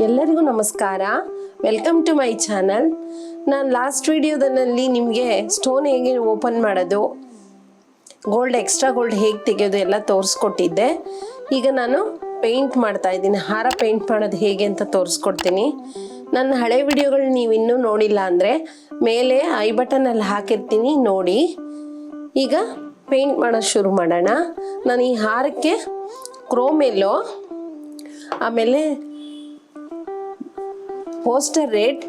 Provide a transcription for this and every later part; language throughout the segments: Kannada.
ಎಲ್ಲರಿಗೂ ನಮಸ್ಕಾರ. Welcome to my channel. ನಾನು ಲಾಸ್ಟ್ ವಿಡಿಯೋದಲ್ಲಿ ನಿಮಗೆ ಸ್ಟೋನ್ ಹೇಗೆ ಓಪನ್ ಮಾಡೋದು, ಗೋಲ್ಡ್ ಎಕ್ಸ್ಟ್ರಾ ಗೋಲ್ಡ್ ಹೇಗೆ ತೆಗೆಯೋದು ಎಲ್ಲ ತೋರಿಸ್ಕೊಟ್ಟಿದ್ದೆ. ಈಗ ನಾನು ಪೇಂಟ್ ಮಾಡ್ತಾ ಇದ್ದೀನಿ. ಹಾರ ಪೇಂಟ್ ಮಾಡೋದು ಹೇಗೆ ಅಂತ ತೋರಿಸ್ಕೊಡ್ತೀನಿ. ನನ್ನ ಹಳೆ ವಿಡಿಯೋಗಳು ನೀವು ಇನ್ನೂ ನೋಡಿಲ್ಲ ಅಂದರೆ ಮೇಲೆ ಐ ಬಟನಲ್ಲಿ ಹಾಕಿರ್ತೀನಿ, ನೋಡಿ. ಈಗ ಪೇಂಟ್ ಮಾಡೋದು ಶುರು ಮಾಡೋಣ. ನಾನು ಈ ಹಾರಕ್ಕೆ ಕ್ರೋಮ್ ಎಲ್ಲೋ, ಆಮೇಲೆ ಪೋಸ್ಟರ್ ರೆಡ್,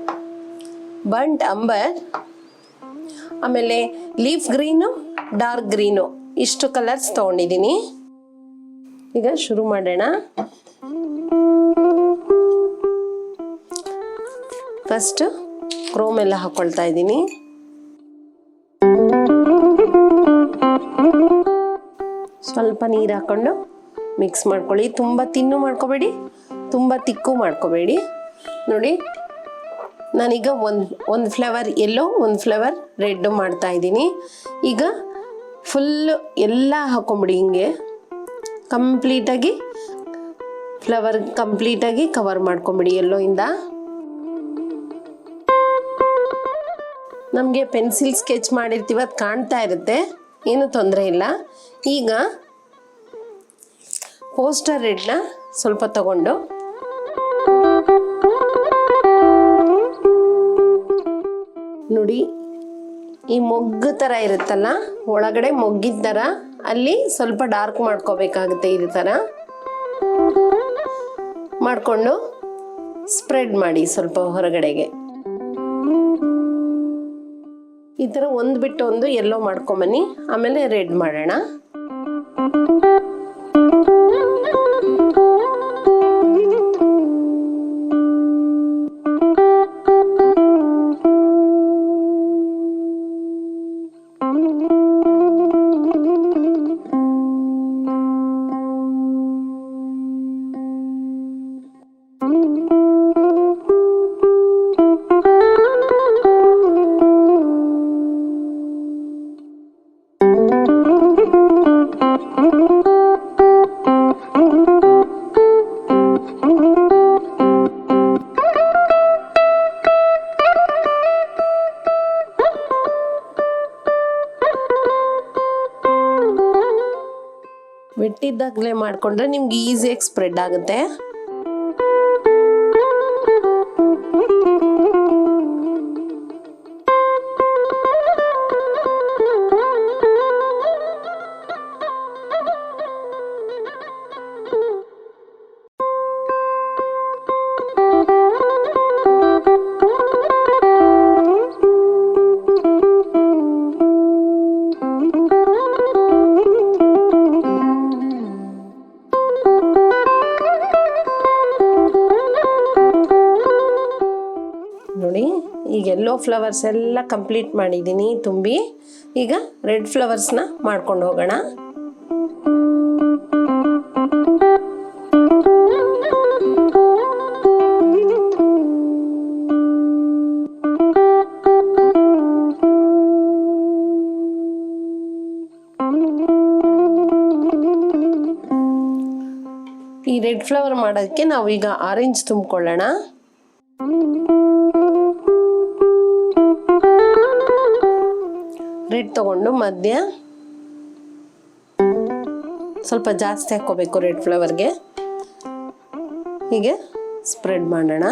ಬಂಟ್ ಅಂಬರ್, ಆಮೇಲೆ ಲೀಫ್ ಗ್ರೀನು, ಡಾರ್ಕ್ ಗ್ರೀನು, ಇಷ್ಟು ಕಲರ್ಸ್ ತೊಗೊಂಡಿದ್ದೀನಿ. ಈಗ ಶುರು ಮಾಡೋಣ. ಫಸ್ಟ್ ಕ್ರೋಮ್ ಎಲ್ಲ ಹಾಕೊಳ್ತಾ ಇದ್ದೀನಿ. ಸ್ವಲ್ಪ ನೀರು ಹಾಕೊಂಡು ಮಿಕ್ಸ್ ಮಾಡ್ಕೊಳ್ಳಿ. ತುಂಬ ತಿನ್ನು ಮಾಡ್ಕೋಬೇಡಿ, ತುಂಬ ತಿಕ್ಕು ಮಾಡ್ಕೋಬೇಡಿ. ನೋಡಿ, ನಾನೀಗ ಒಂದು ಫ್ಲೇವರ್ ಯೆಲ್ಲೋ, ಒಂದು ಫ್ಲೇವರ್ ರೆಡ್ಡು ಮಾಡ್ತಾ ಇದ್ದೀನಿ. ಈಗ ಫುಲ್ಲು ಎಲ್ಲ ಹಾಕೊಂಬಿಡಿ, ಹಿಂಗೆ ಕಂಪ್ಲೀಟಾಗಿ ಫ್ಲವರ್ ಕಂಪ್ಲೀಟಾಗಿ ಕವರ್ ಮಾಡ್ಕೊಂಬಿಡಿ ಯೆಲ್ಲೋಯಿಂದ. ನಮಗೆ ಪೆನ್ಸಿಲ್ ಸ್ಕೆಚ್ ಮಾಡಿರ್ತೀವಿ, ಅದು ಕಾಣ್ತಾ ಇರುತ್ತೆ, ಏನೂ ತೊಂದರೆ ಇಲ್ಲ. ಈಗ ಪೋಸ್ಟರ್ ರೆಡ್ನ ಸ್ವಲ್ಪ ತಗೊಂಡು ನೋಡಿ, ಈ ಮೊಗ್ಗು ಥರ ಇರುತ್ತಲ್ಲ, ಒಳಗಡೆ ಮೊಗ್ಗಿದ ಥರ ಅಲ್ಲಿ ಸ್ವಲ್ಪ ಡಾರ್ಕ್ ಮಾಡ್ಕೋಬೇಕಾಗುತ್ತೆ. ಈ ಥರ ಮಾಡಿಕೊಂಡು ಸ್ಪ್ರೆಡ್ ಮಾಡಿ ಸ್ವಲ್ಪ ಹೊರಗಡೆಗೆ. ಈ ಥರ ಒಂದು ಬಿಟ್ಟು ಒಂದು ಯೆಲ್ಲೋ ಮಾಡ್ಕೊಂಬನ್ನಿ, ಆಮೇಲೆ ರೆಡ್ ಮಾಡೋಣ. ವೆಟ್ಟಿದ್ದಾಗಲೇ ಮಾಡಿಕೊಂಡ್ರೆ ನಿಮ್ಗೆ ಈಸಿಯಾಗಿ ಸ್ಪ್ರೆಡ್ ಆಗುತ್ತೆ. ನೋಡಿ, ಈಗ ಯೆಲ್ಲೋ ಫ್ಲವರ್ಸ್ ಎಲ್ಲ ಕಂಪ್ಲೀಟ್ ಮಾಡಿದ್ದೀನಿ ತುಂಬಿ. ಈಗ ರೆಡ್ ಫ್ಲವರ್ಸ್ನ ಮಾಡ್ಕೊಂಡು ಹೋಗೋಣ. ಈ ರೆಡ್ ಫ್ಲವರ್ ಮಾಡೋದಕ್ಕೆ ನಾವು ಈಗ ಆರೆಂಜ್ ತುಂಬಿಕೊಳ್ಳೋಣ. ರೆಡ್ ತಗೊಂಡು ಮಧ್ಯ ಸ್ವಲ್ಪ ಜಾಸ್ತಿ ಹಾಕೋಬೇಕು ರೆಡ್ ಫ್ಲವರ್ಗೆ. ಹೀಗೆ ಸ್ಪ್ರೆಡ್ ಮಾಡೋಣ.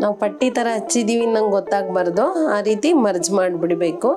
ನಾವು ಪಟ್ಟಿ ಥರ ಹಚ್ಚಿದ್ದೀವಿ ನಂಗೆ ಗೊತ್ತಾಗಬಾರ್ದು, ಆ ರೀತಿ ಮರ್ಜ್ ಮಾಡಿಬಿಡಬೇಕು.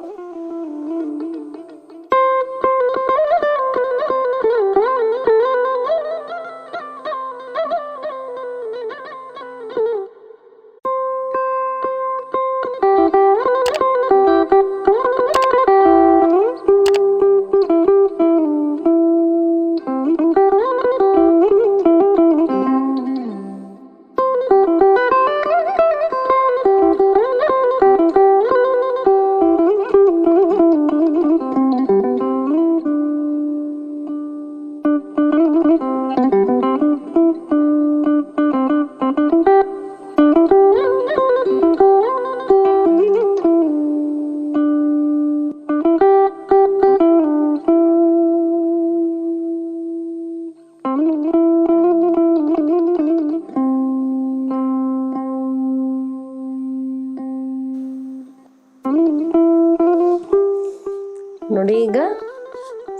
ನೋಡಿ ಈಗ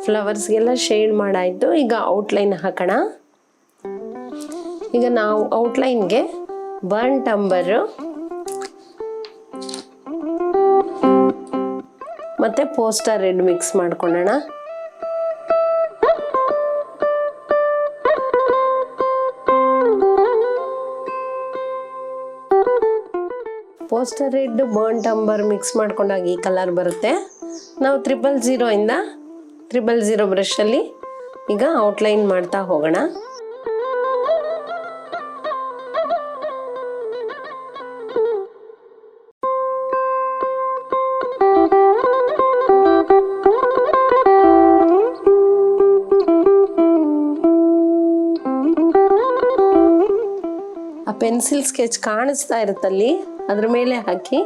ಫ್ಲವರ್ಸ್ಗೆಲ್ಲ ಶೇಡ್ ಮಾಡಾಯಿತು. ಈಗ ಔಟ್ಲೈನ್ ಹಾಕೋಣ. ಈಗ ನಾವು ಔಟ್ಲೈನ್ಗೆ ಬರ್ನ್ಟ್ ಅಂಬರು ಮತ್ತು ಪೋಸ್ಟರ್ ರೆಡ್ ಮಿಕ್ಸ್ ಮಾಡ್ಕೊಳ್ಳೋಣ. Poster red burnt Ambar mix ಮಾಡ್ಕೊಂಡಾಗ ಈ ಕಲರ್ ಬರುತ್ತೆ. ನಾವು 000 ಇಂದ 000 ಬ್ರಷಲ್ಲಿ ಈಗ ಔಟ್ಲೈನ್ ಮಾಡ್ತಾ ಹೋಗೋಣ. ಆ ಪೆನ್ಸಿಲ್ ಸ್ಕೆಚ್ ಕಾಣಿಸ್ತಾ ಇರುತ್ತಲ್ಲಿ ಅದ್ರ ಮೇಲೆ ಹಾಕಿ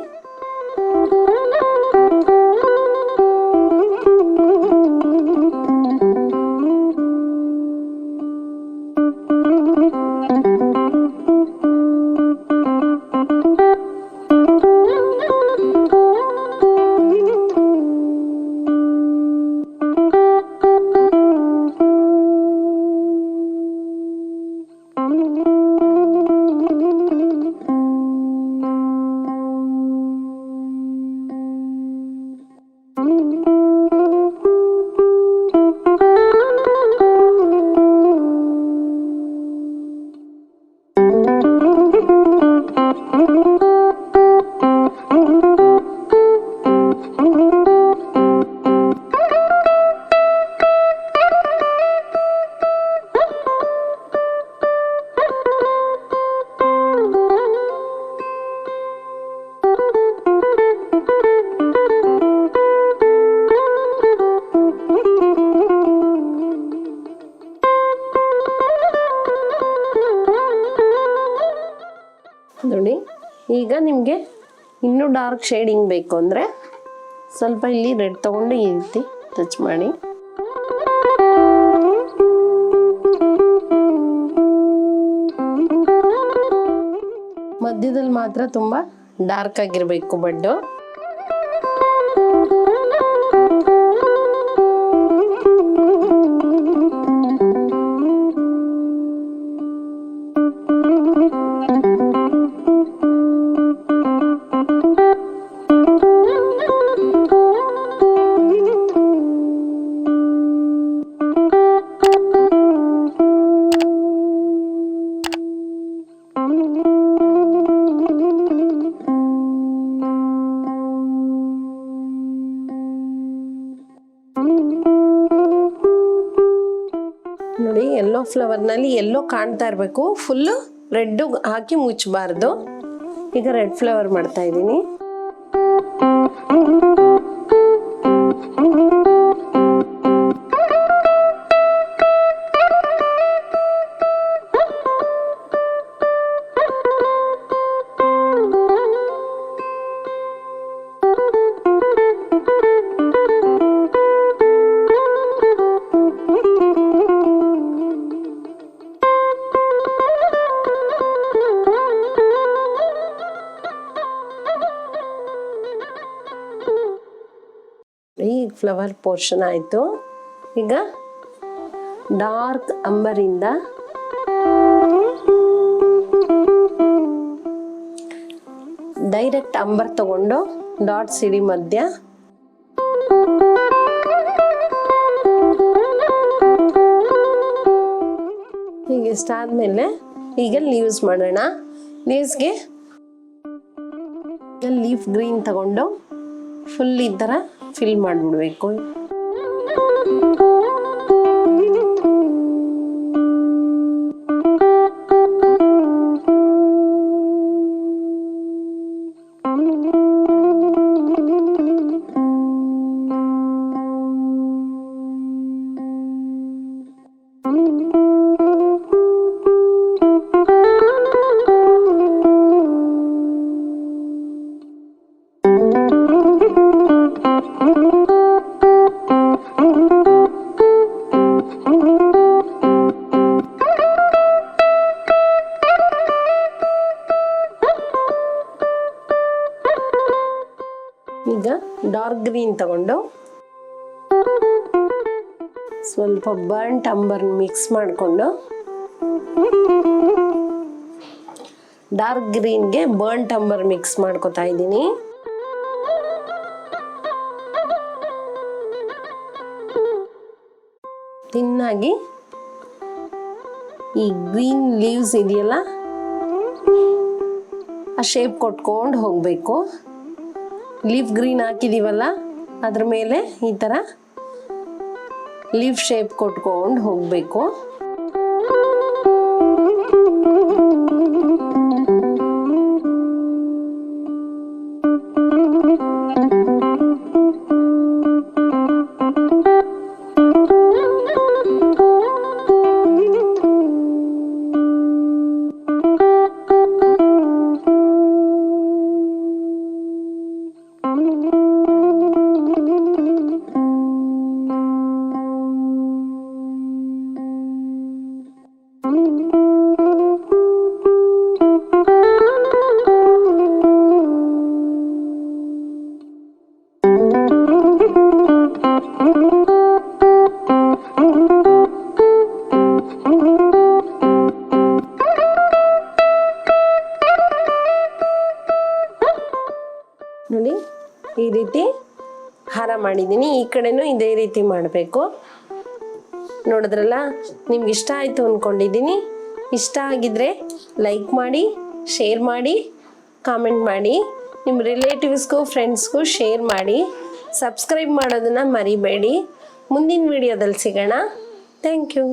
ನೋಡಿ. ಈಗ ನಿಮಗೆ ಇನ್ನೂ ಡಾರ್ಕ್ ಶೇಡಿಂಗ್ ಬೇಕು ಅಂದರೆ ಸ್ವಲ್ಪ ಇಲ್ಲಿ ರೆಡ್ ತಗೊಂಡು ಈ ರೀತಿ ಟಚ್ ಮಾಡಿ. ಮಧ್ಯದಲ್ಲಿ ಮಾತ್ರ ತುಂಬ ಡಾರ್ಕ್ ಆಗಿರಬೇಕು ಬಡ್ಡು. ನೋಡಿ, ಯೆಲ್ಲೋ ಫ್ಲವರ್ನಲ್ಲಿ ಯೆಲ್ಲೋ ಕಾಣ್ತಾ ಇರಬೇಕು, ಫುಲ್ಲು ರೆಡ್ಡು ಹಾಕಿ ಮುಚ್ಚಬಾರ್ದು. ಈಗ ರೆಡ್ ಫ್ಲವರ್ ಮಾಡ್ತಾ ಇದ್ದೀನಿ. ಈ ಫ್ಲವರ್ ಪೋರ್ಷನ್ ಆಯಿತು. ಈಗ ಡಾರ್ಕ್ ಅಂಬರಿಂದ ಡೈರೆಕ್ಟ್ ಅಂಬರ್ ತಗೊಂಡು ಡಾಟ್ ಸಿಡಿ ಮಧ್ಯ ಹೀಗೆ ಇಷ್ಟ ಆದಮೇಲೆ ಈಗ ಲೀವ್ಸ್ ಮಾಡೋಣ. ಲೀವ್ಸ್ಗೆ ಲೀಫ್ ಗ್ರೀನ್ ತಗೊಂಡು ಫುಲ್ ಈ ಥರ ಫಿಲ್ ಮಾಡಿಬಿಡ್ಬೇಕು. ಡಾರ್ಕ್ ಗ್ರೀನ್ ತಗೊಂಡು ಸ್ವಲ್ಪ ಬರ್ನ್ಟ್ ಅಂಬರ್ ಮಿಕ್ಸ್ ಮಾಡಿಕೊಂಡು ಡಾರ್ಕ್ ಗ್ರೀನ್ಗೆ ಬರ್ನ್ಟ್ ಅಂಬರ್ ಮಿಕ್ಸ್ ಮಾಡ್ಕೊತಾ ಇದ್ದೀನಿ. ತಿನ್ನಾಗಿ ಈ ಗ್ರೀನ್ ಲೀವ್ಸ್ ಇದೆಯಲ್ಲ ಆ ಶೇಪ್ ಕೊಟ್ಕೊಂಡು ಹೋಗಬೇಕು. ಲೀಫ್ ಗ್ರೀನ್ ಹಾಕಿದೀವಲ್ಲ ಅದ್ರ ಮೇಲೆ ಈ ಥರ ಲೀಫ್ ಶೇಪ್ ಕೊಟ್ಕೊಂಡು ಹೋಗಬೇಕು. ನೋಡಿ ಈ ರೀತಿ ಹಾರ ಮಾಡಿದ್ದೀನಿ. ಈ ಕಡೆನೂ ಇದೇ ರೀತಿ ಮಾಡಬೇಕು. ನೋಡಿದ್ರಲ್ಲ, ನಿಮ್ಗೆ ಇಷ್ಟ ಆಯಿತು ಅಂದ್ಕೊಂಡಿದ್ದೀನಿ. ಇಷ್ಟ ಆಗಿದ್ರೆ ಲೈಕ್ ಮಾಡಿ, ಶೇರ್ ಮಾಡಿ, ಕಾಮೆಂಟ್ ಮಾಡಿ, ನಿಮ್ಮ ರಿಲೇಟಿವ್ಸ್ಗೂ ಫ್ರೆಂಡ್ಸ್ಗೂ ಶೇರ್ ಮಾಡಿ, ಸಬ್ಸ್ಕ್ರೈಬ್ ಮಾಡೋದನ್ನು ಮರಿಬೇಡಿ. ಮುಂದಿನ ವಿಡಿಯೋದಲ್ಲಿ ಸಿಗೋಣ. Thank you.